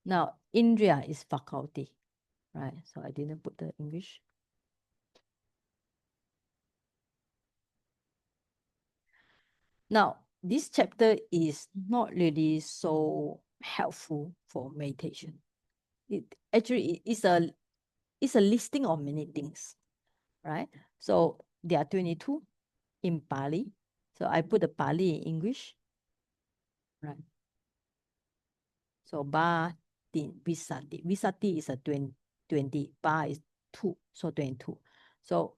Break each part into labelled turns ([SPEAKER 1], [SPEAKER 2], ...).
[SPEAKER 1] Now, Indriya is faculty, right? So I didn't put the English. Now, this chapter is not really so helpful for meditation. It actually is a listing of many things, right? So there are 22 in Pali. So I put the Pali in English, right? So ba din visati. Visati is a 20. Ba is 2, so 22. So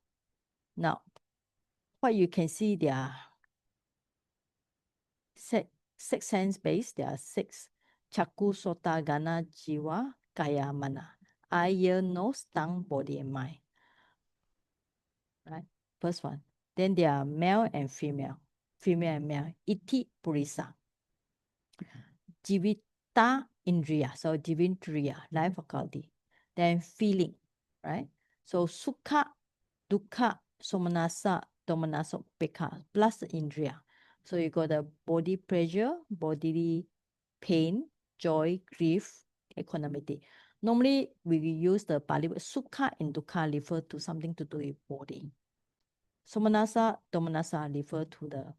[SPEAKER 1] now what you can see, there are six sense base. There are 6. Chaku, sota, gana, jiwa, kaya, mana. Eye, ear, nose, tongue, body, and mind. Right? First one. Then there are male and female. Female and male. Iti, purisa. Jivita, indriya. So jivindriya, life faculty. Then feeling, right? So sukha, dukkha, somanasa, domanasa, upekha, plus the indriya. So you got the body pleasure, bodily pain, joy, grief, equanimity. Normally, we use the Pali word sukha and dukkha refer to something to do with body. Somanasa, domanasa refer to the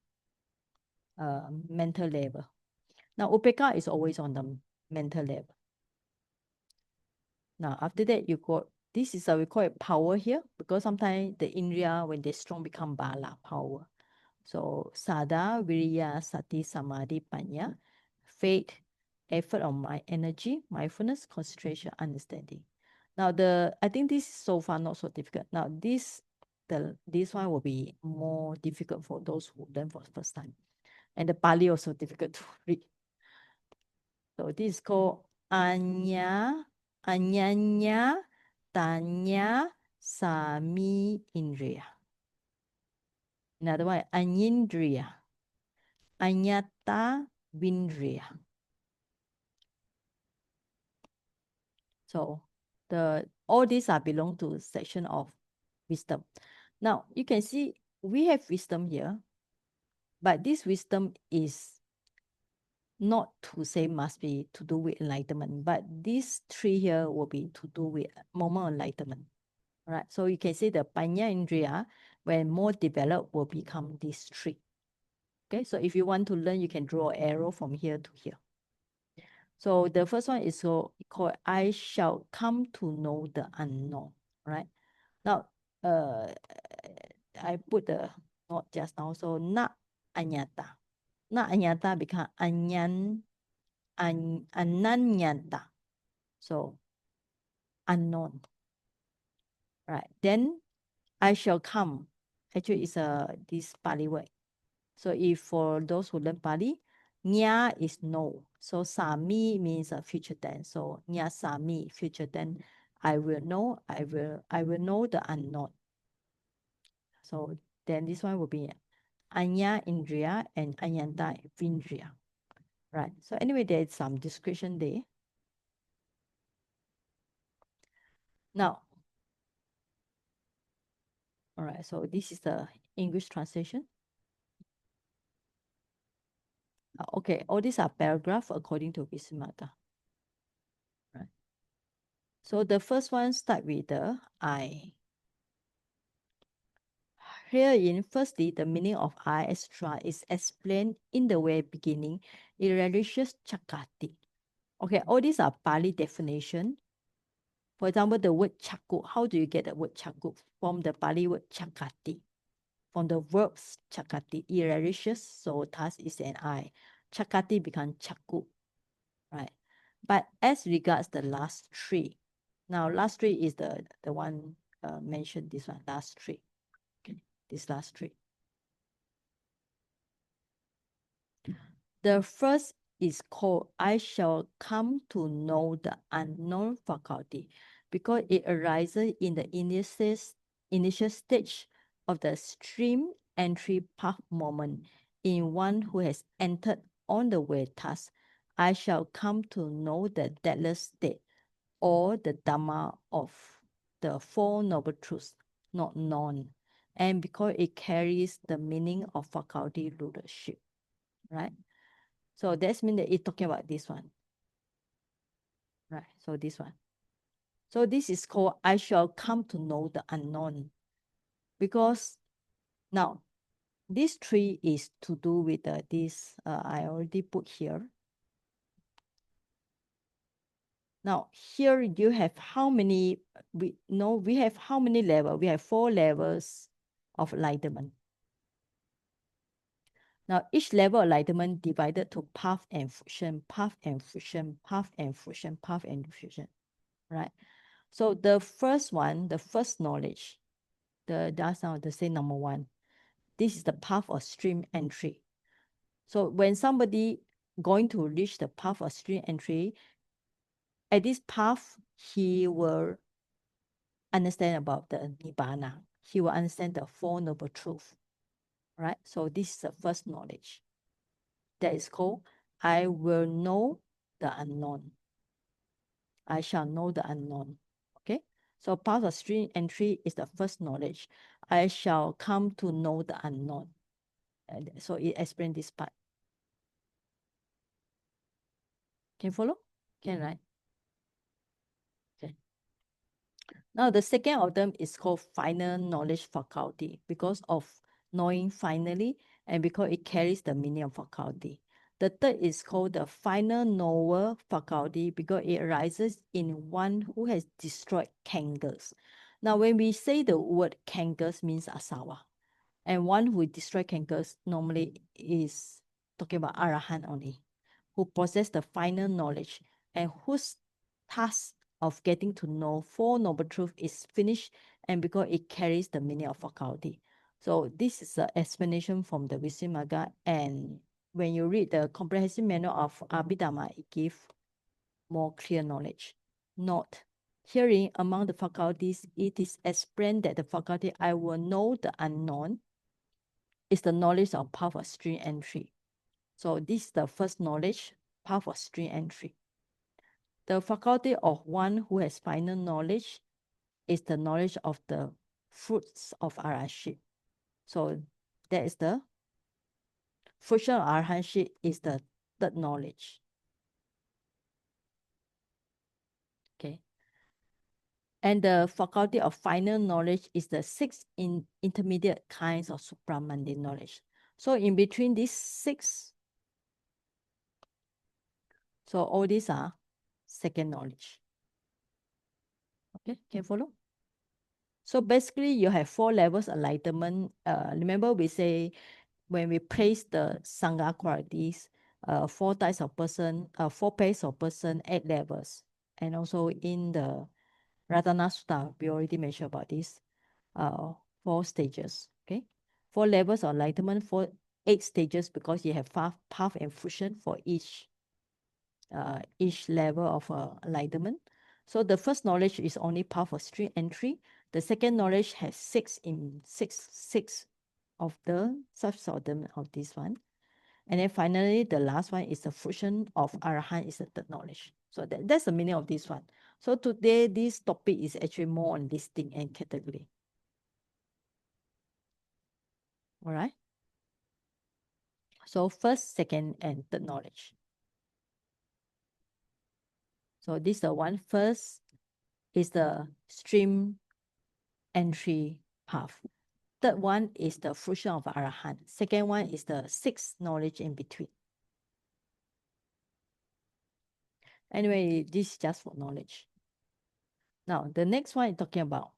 [SPEAKER 1] mental level. Now, upekha is always on the mental level. Now, after that, you got, this is we call it power here, because sometimes the indriya, when they're strong, become bala, power. So, sada, viriya, sati, samadhi, panya, faith, effort of my energy, mindfulness, concentration, understanding. Now, I think this is so far not so difficult. Now, this one will be more difficult for those who learn for the first time. And the Pali also difficult to read. So this is called Anya, Anyanya, Tanya, Sami, Indriya. Another one, Anyindriya, Anyata, Vindriya. So all these are belong to section of wisdom. Now you can see we have wisdom here, but this wisdom is not to say must be to do with enlightenment, but these 3 here will be to do with moment enlightenment. Right? So you can say the Panya Indriya, when more developed, will become these 3. Okay, so if you want to learn, you can draw an arrow from here to here. So the first one is called I shall come to know the unknown. Right? Now, I put the not just now, so na anyata. Na anyata become ananyata. So unknown. Right. Then I shall come. Actually, it's this Pali word. So if for those who learn Pali, nya is no. So sami means a future tense. So nya sami, future tense. I will know. I will know the unknown. So then this one will be Anya Indriya and Anyanta Vindriya. Right. So anyway, there's some description there. Now, all right. So this is the English translation. Okay, all these are paragraph according to Visuddhimagga. Right. So the first one start with the I. Herein, firstly, the meaning of I extra is explained in the way beginning, irreligious chakati. Okay, all these are Pali definition. For example, the word chaku. How do you get the word chaku? From the Pali word chakati. From the verbs chakati, irreligious, so thus is an I. Chakati becomes chaku, right? But as regards the last 3, now last 3 is the one mentioned, this one, last 3. Okay, this last 3. The first is called I shall come to know the unknown faculty, because it arises in the initial stage of the stream entry path moment in one who has entered on the way task. I shall come to know the deathless state, or the Dhamma of the Four Noble Truths, not known, and because it carries the meaning of faculty rulership, right? So that means that it's talking about this one. Right, so this one. So this is called I shall come to know the unknown. Because now, this three is to do with this, I already put here. Now, here you have how many, we have how many levels? We have 4 levels of enlightenment. Now, each level of enlightenment divided to path and fusion, path and fusion, path and fusion, path and fusion, right? So the first one, the first knowledge, that's now the say number 1. This is the path of stream entry. So when somebody going to reach the path of stream entry, at this path, he will understand about the Nibbana. He will understand the Four Noble Truths, right? So this is the first knowledge. That is called, I will know the unknown. I shall know the unknown, okay? So path of stream entry is the first knowledge. I shall come to know the unknown. So it explains this part. Can you follow? Can, right? Okay. Now, the second of them is called final knowledge faculty because of knowing finally and because it carries the meaning of faculty. The third is called the final knower faculty because it arises in one who has destroyed Kangas. Now, when we say the word Kangas means asawa, and one who destroy Kangas normally is talking about Arahant only, who possess the final knowledge and whose task of getting to know Four Noble Truths is finished and because it carries the meaning of faculty. So this is an explanation from the Visuddhimagga, and when you read the comprehensive manual of Abhidhamma, it gives more clear knowledge. Note, herein among the faculties, it is explained that the faculty I will know the unknown is the knowledge of path of stream entry. So this is the first knowledge, path of stream entry. The faculty of one who has final knowledge is the knowledge of the fruits of arahantship. So that is the fruition of arahantship is the third knowledge. Okay. And the faculty of final knowledge is the 6 intermediate kinds of supramundane knowledge. So in between these 6, so all these are second knowledge. Okay, can you follow? So basically, you have 4 levels of enlightenment. Remember, we say when we praise the Sangha qualities, 4 types of person, 4 pairs of person, 8 levels. And also in the Ratana Sutta, we already mentioned about this, 4 stages. Okay, 4 levels of enlightenment, 8 stages because you have path and fruition for each level of enlightenment. So the first knowledge is only path of stream entry. The second knowledge has 6 of the such of them of this one. And then finally, the last one is the fruition of Arahant is the third knowledge. So that's the meaning of this one. So today, this topic is actually more on listing and category. All right. So first, second, and third knowledge. So this is the one. First is the stream entry path. Third one is the fruition of Arahant. Second one is the 6 knowledge in between. Anyway, this is just for knowledge. Now, the next one is talking about.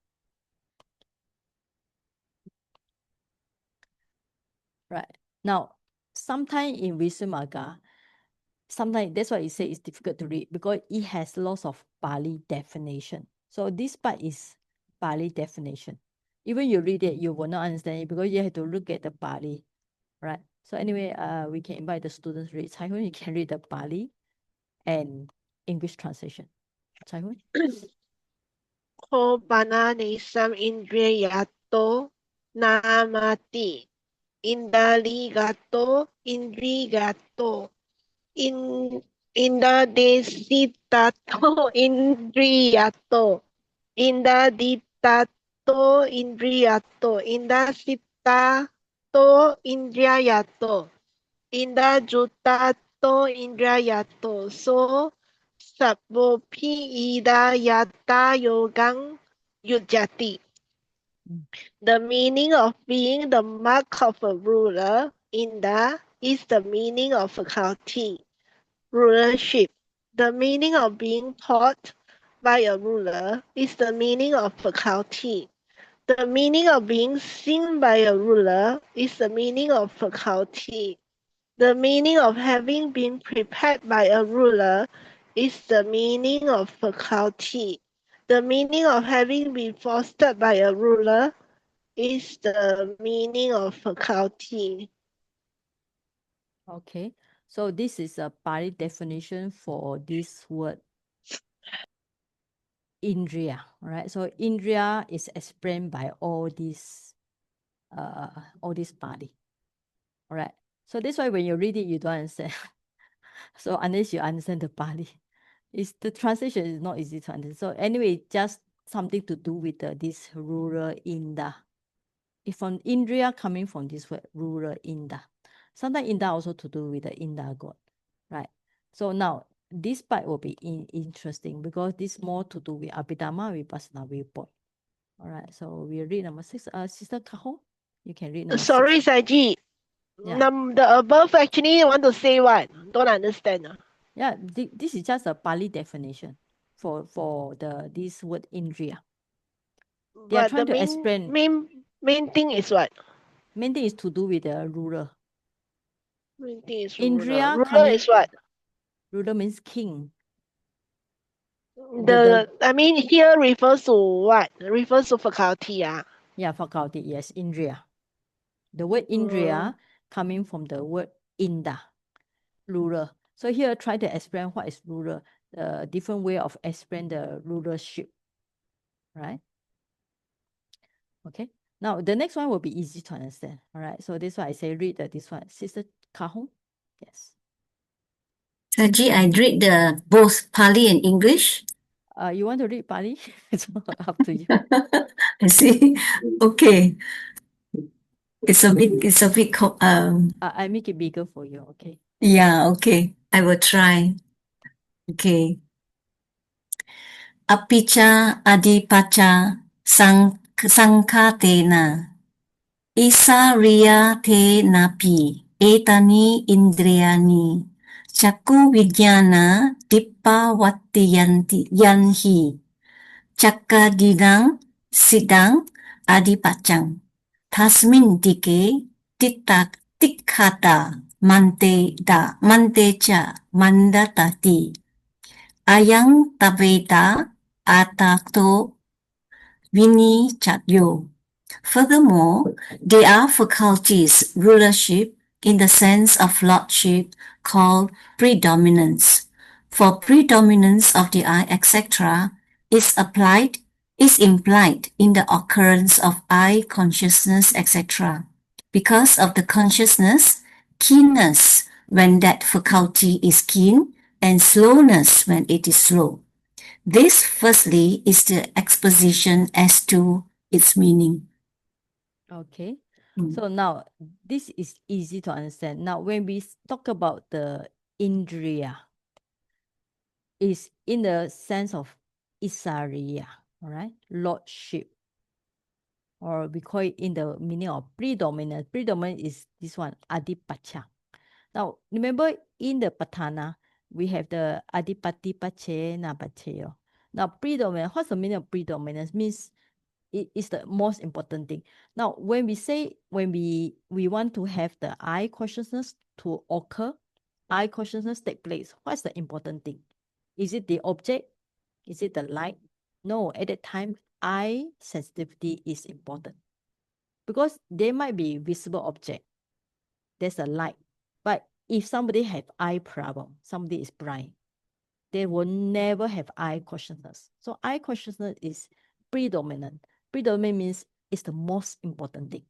[SPEAKER 1] Right. Now, sometimes in Visuddhimagga, sometimes that's why it say it's difficult to read because it has lots of Pali definition. So this part is Pali definition. Even you read it, you will not understand it because you have to look at the Pali, right? So anyway, we can invite the students to read. Chai Hun, you can read the Pali and English translation. Chai Hun?
[SPEAKER 2] Ko bananesam indriyato namati. Indaligato indrigato. Indadesitato indriyato. Indaditato indriyato. Indasitato indriyato. Indajutato indriyato. So Sabbopi ida yata yogang yujati. The meaning of being the mark of a ruler, Inda, is the meaning of faculty, rulership. The meaning of being taught by a ruler is the meaning of faculty. The meaning of being seen by a ruler is the meaning of faculty. The meaning of having been prepared by a ruler is the meaning of faculty. The meaning of having been fostered by a ruler is the meaning of faculty.
[SPEAKER 1] Okay, so this is a Pali definition for this word Indriya, right? So Indriya is explained by all these Pali, all right? So that's why when you read it, you don't understand. So unless you understand the Pali, the translation is not easy to understand. So anyway, just something to do with this rural Inda. If from Indriya coming from this word rural Inda. Sometimes Inda also to do with the Inda god, right? So now this part will be interesting because this more to do with Abhidhamma Vipassana viewpoint. All right, so we read number 6. Sister Kahong, you can read number 6.
[SPEAKER 2] Sorry, Saji.
[SPEAKER 1] Yeah.
[SPEAKER 2] The above actually want to say what? Don't understand.
[SPEAKER 1] Yeah, this is just a Pali definition for this word Indriya. They are
[SPEAKER 2] But the
[SPEAKER 1] trying to explain.
[SPEAKER 2] main thing is what?
[SPEAKER 1] Main thing is to do with the ruler.
[SPEAKER 2] Main thing is ruler.
[SPEAKER 1] Indriya
[SPEAKER 2] Ruler
[SPEAKER 1] coming.
[SPEAKER 2] is what?
[SPEAKER 1] Ruler means king.
[SPEAKER 2] I mean here refers to what? Refers to faculty.
[SPEAKER 1] Yeah, faculty, yes, Indriya. The word Indriya coming from the word Inda, ruler. So here try to explain what is ruler, the different way of explain the rulership, right? Okay. Now the next one will be easy to understand. All right. So this why I say read this one. Sister Kahong. Yes.
[SPEAKER 3] Saji, I read both Pali and English.
[SPEAKER 1] You want to read Pali? It's up to you.
[SPEAKER 3] I see. Okay. It's a bit
[SPEAKER 1] I make it bigger for you. Okay.
[SPEAKER 3] yeah, okay. I will try. Okay. Apicha adipacha sankatena isa riya te napi etani indriyani Chaku Vijnana Dippa Wattiyanti Yanhi Chakadinang Sidang Adipachang Tasmin Dike Tikhata Mante Cha Mandatati Ayang Tabeta Atato Vini Chatyo. Furthermore, there are faculties, rulership, in the sense of lordship, called predominance. For predominance of the I, etc., is implied in the occurrence of I consciousness, etc. Because of the consciousness, keenness when that faculty is keen, and slowness when it is slow. This, firstly, is the exposition as to its meaning.
[SPEAKER 1] Okay. So now this is easy to understand. Now when we talk about the Indriya, is in the sense of Isariya, all right, lordship, or we call it in the meaning of predominant. Predominant is this one, Adipacha. Now remember in the Patana, we have the Adipati Pache Napacheyo. Now predominant, what's the meaning of predominance? Means it is the most important thing. Now, when we want to have the I consciousness to occur, I consciousness take place, what's the important thing? Is it the object? Is it the light? No, at that time, I sensitivity is important. Because there might be visible object. There's a light. But if somebody have eye problem, somebody is blind, they will never have eye consciousness. So eye consciousness is predominant. Predominant means it's the most important thing.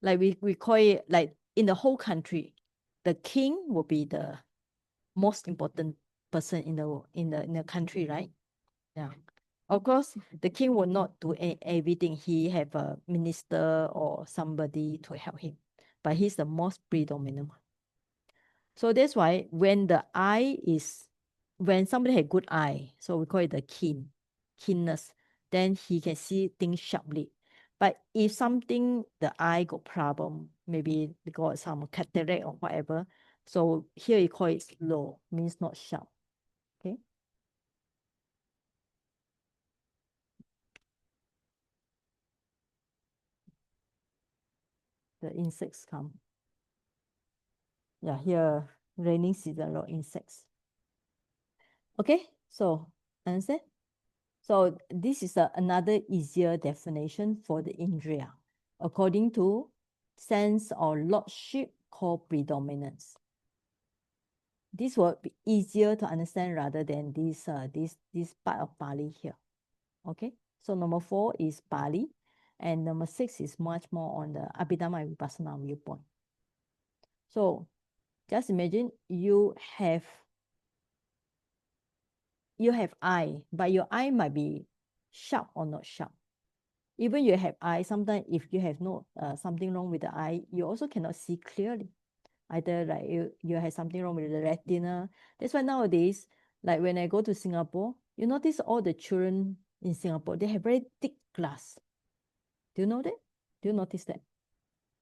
[SPEAKER 1] Like we call it, like in the whole country, the king will be the most important person in the country, right? Yeah. Of course, the king will not do everything. He have a minister or somebody to help him, but he's the most predominant one. So that's why when the I is when somebody had good eye, so we call it the keenness, then he can see things sharply. But if something, the eye got problem, maybe they got some cataract or whatever, so here you call it slow, means not sharp. Okay. The insects come. Yeah, here raining season, a lot of insects. Okay, so understand? So this is another easier definition for the Indriya, according to sense or lordship called predominance. This will be easier to understand rather than this part of Pali here. Okay, so number 4 is Pali, and number 6 is much more on the Abhidhamma and Vipassana viewpoint. So just imagine you have eye, but your eye might be sharp or not sharp. Even you have eye, sometimes if you have no something wrong with the eye, you also cannot see clearly. Either like you have something wrong with the retina. That's why nowadays, like when I go to Singapore, you notice all the children in Singapore, they have very thick glass. Do you know that? Do you notice that?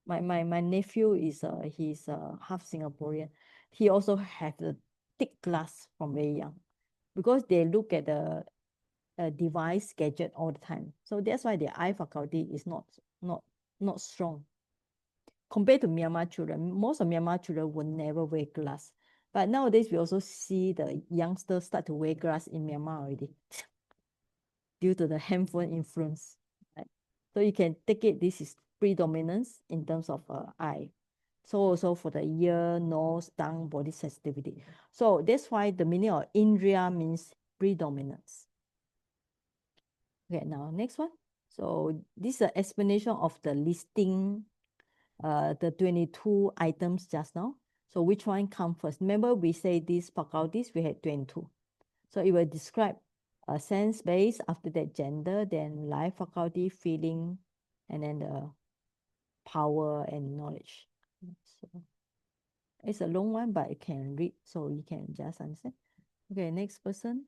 [SPEAKER 1] My nephew is he's half Singaporean. He also have the thick glass from very young, because they look at the device gadget all the time. So that's why their eye faculty is not strong. Compared to Myanmar children, most of Myanmar children will never wear glass. But nowadays, we also see the youngsters start to wear glass in Myanmar already due to the handphone influence. Right? So you can take it, this is predominance in terms of eye. So also for the ear, nose, tongue, body sensitivity. So that's why the meaning of Indriya means predominance. Okay, now next one. So this is an explanation of the listing, the 22 items just now. So which one come first? Remember we say these faculties, we had 22. So it will describe a sense base, after that gender, then life faculty, feeling, and then the power and knowledge. So it's a long one, but you can read, so you can just understand. Okay, next person.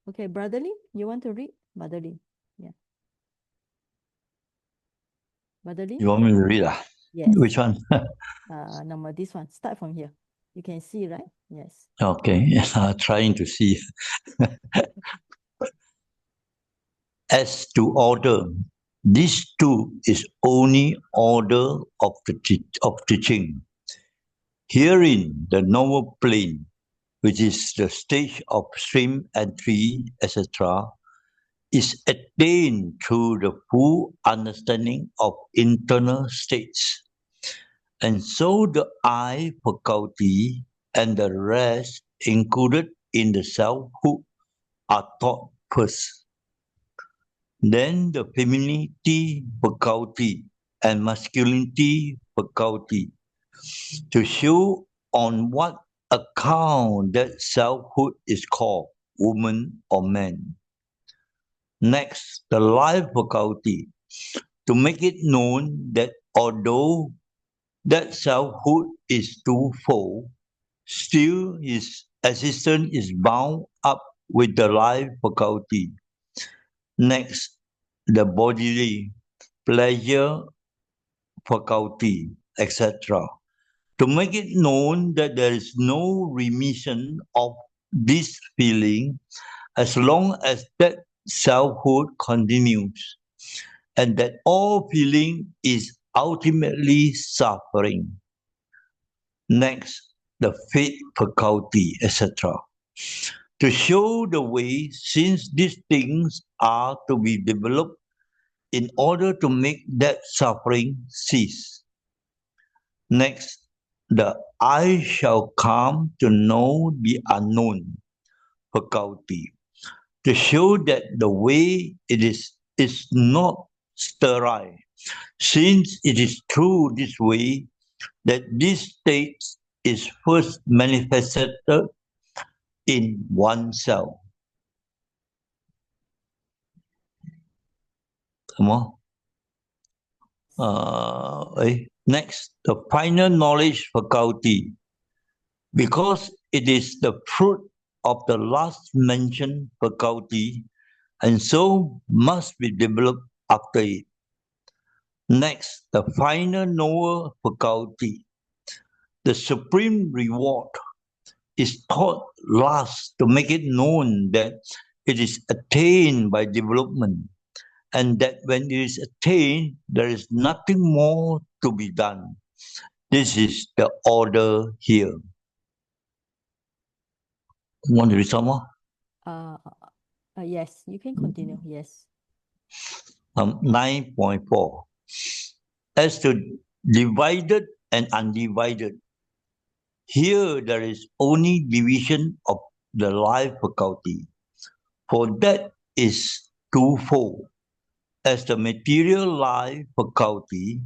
[SPEAKER 1] Okay, Brotherly, you want to read? Brotherly, yeah. Brotherly?
[SPEAKER 4] You want me to read?
[SPEAKER 1] Yes.
[SPEAKER 4] Which one?
[SPEAKER 1] Number this one. Start from here. You can see, right? Yes.
[SPEAKER 4] Okay, trying to see. As to order, this too is only order of teaching. Herein, the noble plane, which is the stage of stream entry, etc., is attained through the full understanding of internal states. And so the I faculty and the rest included in the selfhood are taught first. Then the femininity faculty and masculinity faculty, to show on what account that selfhood is called woman or man. Next, the life faculty, to make it known that although that selfhood is twofold, still his existence is bound up with the life faculty. Next, the bodily pleasure faculty, etc., to make it known that there is no remission of this feeling as long as that selfhood continues, and that all feeling is ultimately suffering. Next, the faith faculty, etc., to show the way since these things are to be developed in order to make that suffering cease. Next, the I shall come to know the unknown faculty, to show that the way it is not sterile, since it is through this way that this state is first manifested in oneself. Come on. Next, the final knowledge faculty, because it is the fruit of the last mentioned faculty and so must be developed after it. Next, the final knower faculty. The supreme reward is taught last to make it known that it is attained by development, and that when it is attained, there is nothing more to be done. This is the order here. Want to read some more?
[SPEAKER 1] Yes, you can continue. Yes.
[SPEAKER 4] 9.4. As to divided and undivided, here there is only division of the life faculty, for that is twofold. As the material life faculty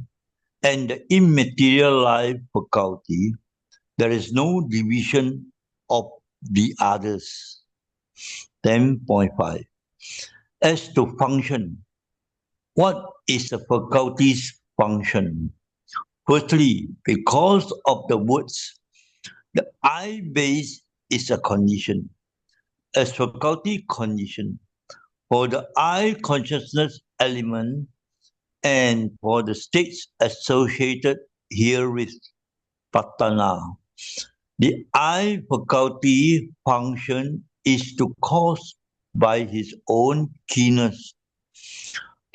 [SPEAKER 4] and the immaterial life faculty, there is no division of the others. 10.5. As to function, what is the faculty's function? Firstly, because of the words, the I base is a condition, as faculty condition, for the I consciousness element and for the states associated herewith, patana. The I faculty function is to cause by his own keenness,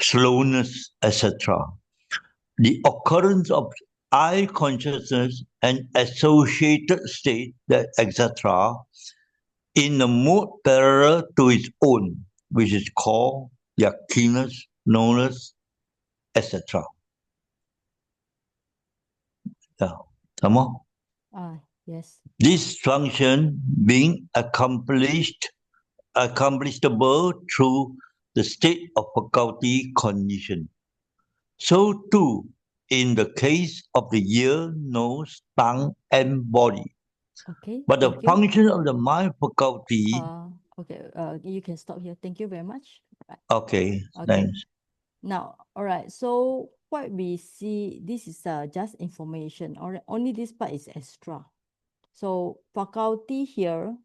[SPEAKER 4] slowness, etc. The occurrence of I consciousness and associated state, etc., in a mode parallel to its own, which is called their keenness, knownness, etc. Yeah. Some more?
[SPEAKER 1] Yes.
[SPEAKER 4] This function being accomplishable through the state of faculty condition. So too, in the case of the ear, nose, tongue, and body.
[SPEAKER 1] Okay.
[SPEAKER 4] But the
[SPEAKER 1] thank you.
[SPEAKER 4] function of the mind faculty.
[SPEAKER 1] Okay. You can stop here. Thank you very much. Right.
[SPEAKER 4] Okay.
[SPEAKER 1] Okay.
[SPEAKER 4] Thanks.
[SPEAKER 1] Now, all right. So what we see, this is just information. Only this part is extra. So faculty here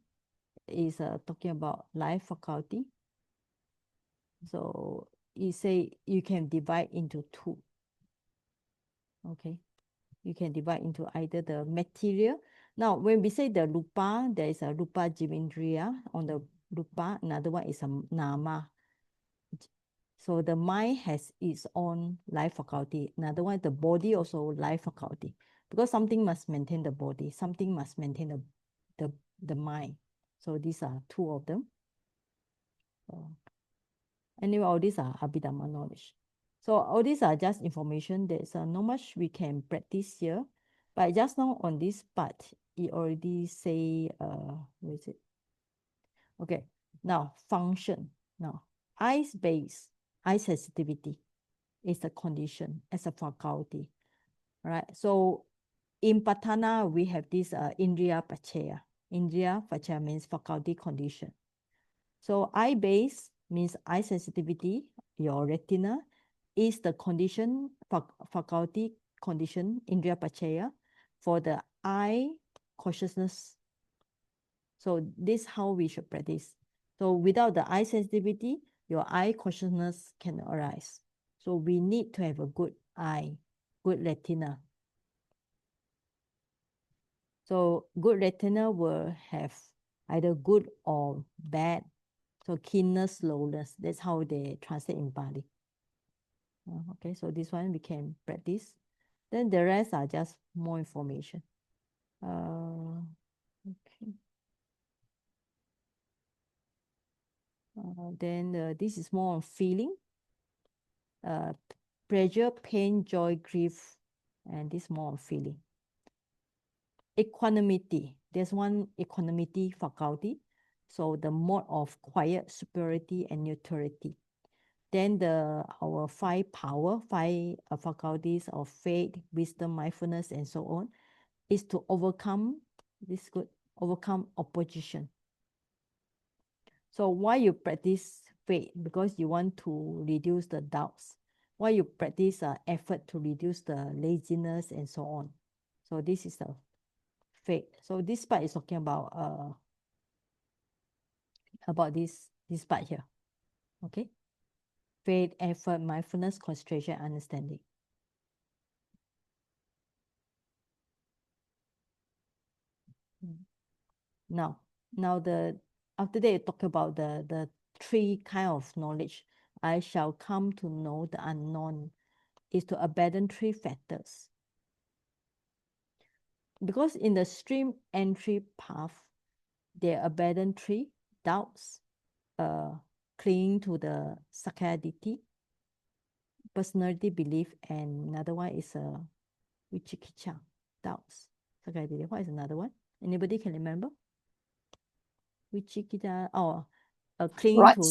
[SPEAKER 1] is talking about life faculty. So you say you can divide into two. Okay. You can divide into either the material. Now, when we say the rupa, there is a rupa jivindriya on the rupa. Another one is a nama. So the mind has its own life faculty. Another one, the body also life faculty. Because something must maintain the body, something must maintain the mind. So these are two of them. Anyway, all these are Abhidhamma knowledge. So all these are just information. There's not much we can practice here. But just now on this part, it already say, where is it? Okay, now function. Now, eyes base, eye sensitivity is a condition as a faculty. Right? So in Patana, we have this Indriya Pachaya. Indriya Pachaya means faculty condition. So eye base means eye sensitivity, your retina, is the condition, faculty condition, Indriya Pachaya, for the eye consciousness. So this is how we should practice. So without the eye sensitivity, your eye consciousness can arise. So we need to have a good eye, good retina. So good retina will have either good or bad. So keenness, slowness, that's how they translate in Pali. Okay, so this one we can practice. Then the rest are just more information. Okay. Then this is more on feeling. Pleasure, pain, joy, grief, and this more on feeling. Equanimity. There's one equanimity faculty. So the mode of quiet, superiority, and neutrality. Then our five faculties of faith, wisdom, mindfulness, and so on, is to overcome overcome opposition. So why you practice faith? Because you want to reduce the doubts. Why you practice effort to reduce the laziness and so on. So this is the fate. So this part is talking about this part here. Okay. Faith, effort, mindfulness, concentration, understanding. Now after that you talk about the three kind of knowledge. I shall come to know the unknown is to abandon three factors. Because in the stream entry path, they abandon three doubts, clinging to the Sakayaditi, personality belief, and another one is Vichikicha, doubts. Sakayaditi. What is another one? Anybody can remember? Vichikicha, clinging to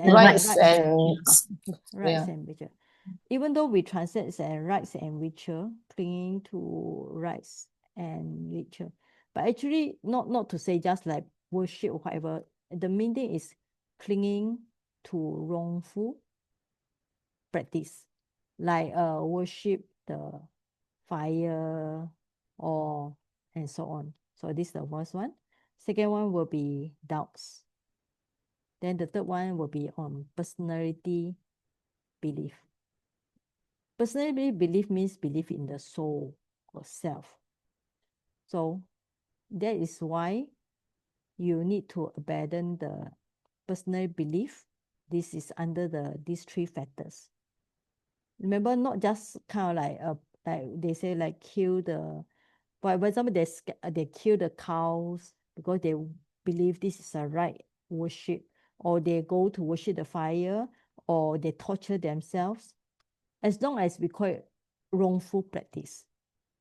[SPEAKER 1] rights and virtue. Even though we translate as rights and virtue, clinging to rights and virtue, but actually not to say just like worship or whatever. The meaning is clinging to wrongful practice, like worship the fire or and so on. So this is the first one. Second one will be doubts. Then the third one will be on personality belief. Personality belief means belief in the soul or self. So that is why you need to abandon the personal belief. This is under these three factors. Remember, not just kind of like they say, like kill the, for example, they kill the cows because they believe this is a right worship, or they go to worship the fire, or they torture themselves. As long as we call it wrongful practice,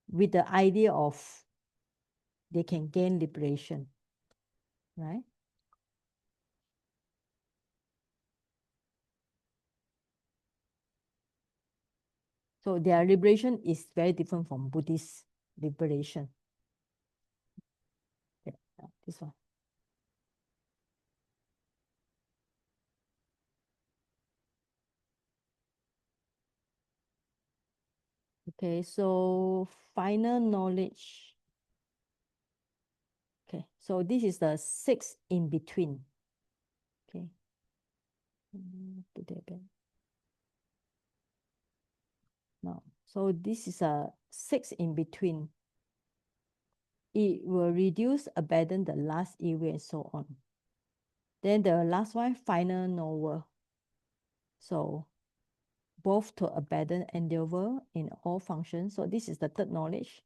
[SPEAKER 1] with the idea of they can gain liberation, right? So their liberation is very different from Buddhist liberation. Yeah, this one. Okay, so final knowledge. Okay, so this is the 6 in between. Okay. Put that back. Now, so this is a 6 in between. It will reduce, abandon the last evil and so on. Then the last one, final knower. So both to abandon endeavor in all functions. So this is the third knowledge.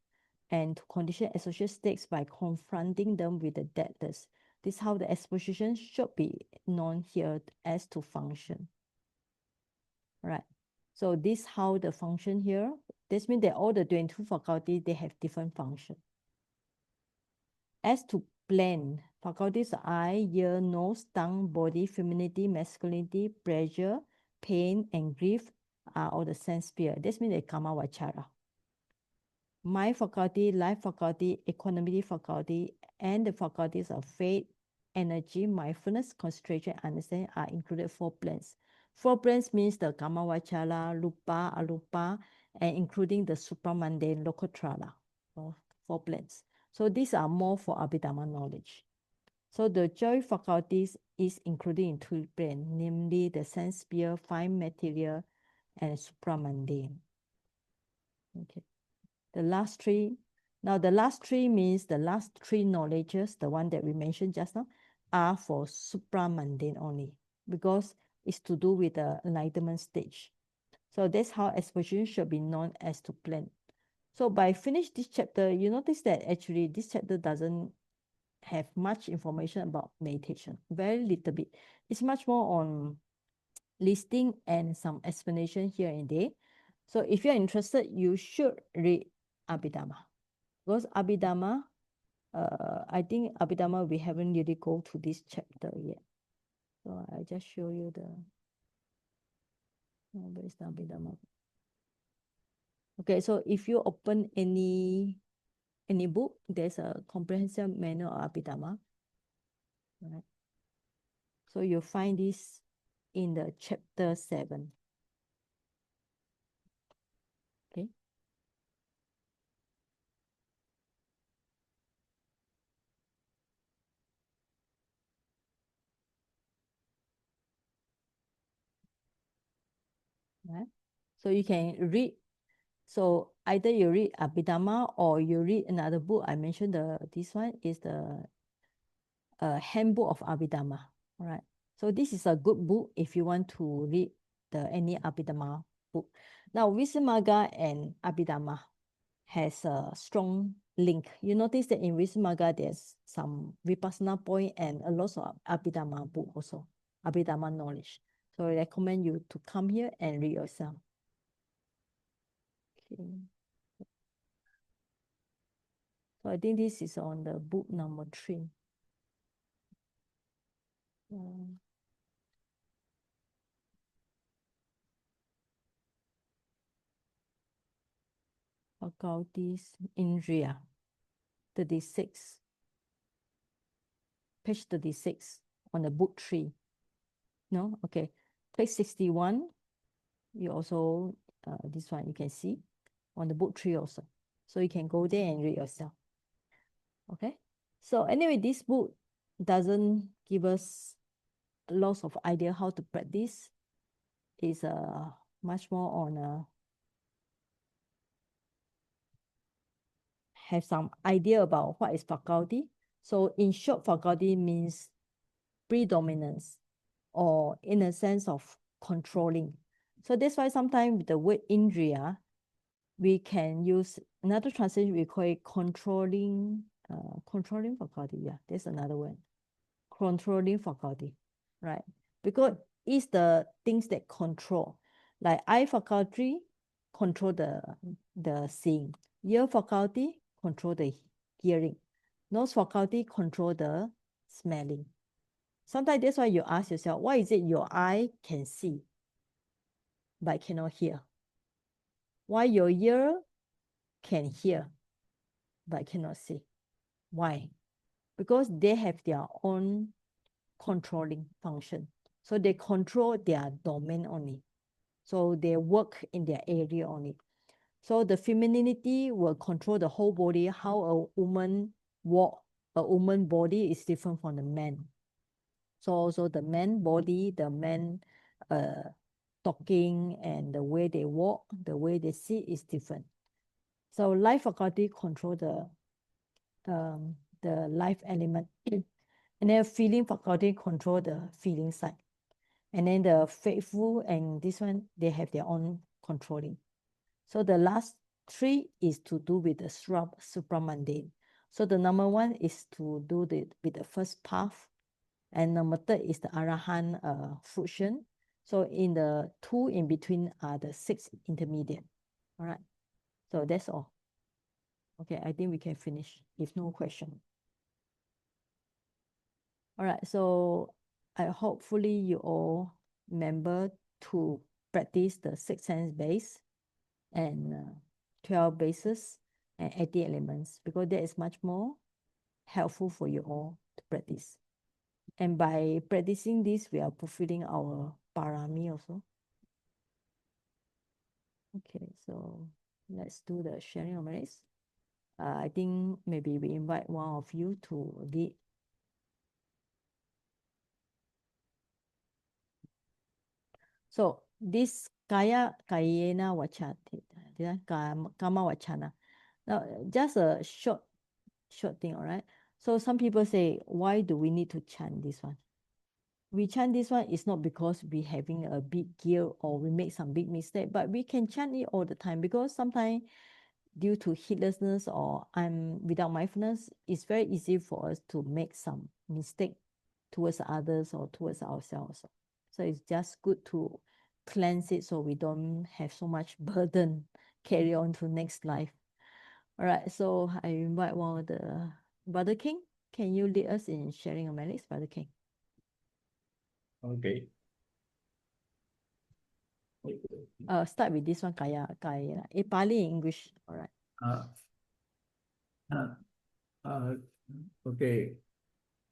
[SPEAKER 1] And to condition associate states by confronting them with the deadness. This is how the exposition should be known here as to function. Right. So this is how the function here. This means that all the 22 faculties, they have different function. As to plan, faculties are eye, ear, nose, tongue, body, femininity, masculinity, pleasure, pain, and grief are all the sense sphere. This means the Kama Vachara. Mind faculty, life faculty, equanimity faculty, and the faculties of faith, energy, mindfulness, concentration, understanding are included 4 planes. 4 planes means the Kama Vachara, Rupa, Arupa, and including the supramundane, Lokottara. 4 planes. So these are more for Abhidhamma knowledge. So the joy faculties is included in 2 planes, namely the sense sphere, fine material, and supramundane. Okay. The last 3, now the last 3 means the last 3 knowledges, the one that we mentioned just now, are for supramundane only, because it's to do with the enlightenment stage. So that's how exposition should be known as to plan. So by finish this chapter, you notice that actually this chapter doesn't have much information about meditation, very little bit. It's much more on listing and some explanation here and there. So if you're interested, you should read Abhidhamma. Because Abhidhamma, I think Abhidhamma, we haven't really go to this chapter yet. So I just show you the, where is the Abhidhamma? Okay, so if you open any book, there's a comprehensive manual of Abhidhamma. Right? So you'll find this in the chapter 7. Okay. So you can read. So either you read Abhidhamma or you read another book. I mentioned this one is the Handbook of Abhidhamma. All right. So this is a good book if you want to read any Abhidhamma book. Now, Visuddhimagga and Abhidhamma has a strong link. You notice that in Visuddhimagga, there's some Vipassana point and a lot of Abhidhamma book also, Abhidhamma knowledge. So I recommend you to come here and read yourself. Okay. So I think this is on the book number 3. Faculties, Indriya, 36. Page 36 on the book 3. No? Okay. Page 61, you also, this one you can see on the book 3 also. So you can go there and read yourself. Okay. So anyway, this book doesn't give us lots of idea how to practice. It's much more on have some idea about what is faculty. So in short, faculty means predominance, or in a sense of controlling. So that's why sometimes the word Indriya, we can use another translation, we call it controlling faculty. Yeah, that's another word. Controlling faculty, right? Because it's the things that control. Like eye faculty control the seeing. Ear faculty control the hearing. Nose faculty control the smelling. Sometimes that's why you ask yourself, why is it your eye can see but cannot hear? Why your ear can hear but cannot see? Why? Because they have their own controlling function. So they control their domain only. So they work in their area only. So the femininity will control the whole body. How a woman walk, a woman body is different from the man. So also the man body, the man talking and the way they walk, the way they sit is different. So life faculty control the life element. And then feeling faculty control the feeling side. And then the faithful and this one, they have their own controlling. So the last 3 is to do with the supramundane. So the number 1 is to do with the first path. And number 3 is the Arahant fruition. So in the 2 in between are the 6 intermediate. All right. So that's all. Okay, I think we can finish if no question. All right, so I hopefully you all remember to practice the 6 sense base and 12 bases and 80 elements, because that is much more helpful for you all to practice. And by practicing this, we are fulfilling our parami also. Okay, so let's do the sharing of merits. I think maybe we invite one of you to lead. So this kayena vacha, kama vachana. Now, just a short thing, all right? So some people say, why do we need to chant this one? We chant this one is not because we having a big guilt or we make some big mistake, but we can chant it all the time, because sometimes due to heedlessness or without mindfulness, it's very easy for us to make some mistake towards others or towards ourselves. So it's just good to cleanse it so we don't have so much burden carry on to next life. All right, so I invite one of the Brother King. Can you lead us in sharing a merits, Brother King?
[SPEAKER 5] Okay.
[SPEAKER 1] Start with this one, kaya. Pali English. All right.
[SPEAKER 5] Okay.